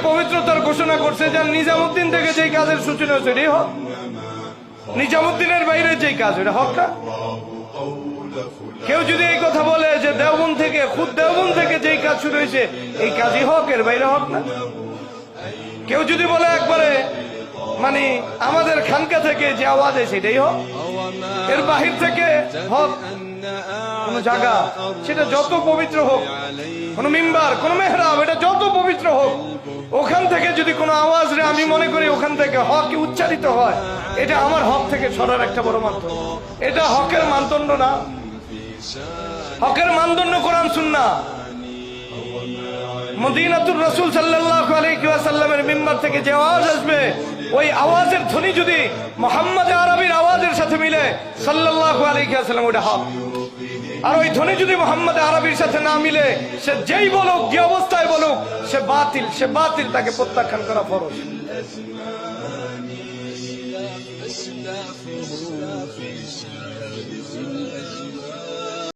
পবিত্রতার ঘোষণা করছে, যে নিজামুদ্দিন থেকে যেই কাজের সূচনা হচ্ছে এটাই হক, নিজামুদ্দিনের বাইরে যেই কাজ এটা হক না। কেউ যদি এই কথা বলে যে দেওবন্দ থেকে, খুদ দেওবন্দ থেকে যেই কাজ শুরু হয়েছে এই কাজই হক, এর বাইরে হক না। কেউ যদি বলে একবারে মানে আমাদের খানকা থেকে যে আওয়াজ আছে সেটাই হক, এর বাহির থেকে হক কোন জায়গা, সেটা যত পবিত্র হোক, কোন মিম্বার, কোন মেহরাব, এটা যত পবিত্র হোক, ওখান থেকে যদি কোনো আওয়াজ রে আমি মনে করি ওখান থেকে হক উচ্চারিত হয়, এটা আমার হক থেকে সরার একটা বড় মাধ্যম। এটা হকের মানদণ্ড না। হকের মানদণ্ড কোরআন সুন্নাহ। মদিনাতুর রাসূল সাল্লাল্লাহু আলাইহি ওয়াসাল্লামের মিম্বার থেকে যে আওয়াজ আসবে, ওই আওয়াজের ধ্বনি যদি মুহাম্মদ আরবির আওয়াজের সাথে মিলে সাল্লাল্লাহু আলাইহি ওয়াসাল্লাম, ওটা হক। আর ওই ধ্বনি যদি মুহাম্মদ আরবির সাথে না মিলে, সে যেই বলুক, যে অবস্থায় বলুক, সে বাতিল, সে বাতিল, তাকে প্রত্যাখ্যান করা ফরজ।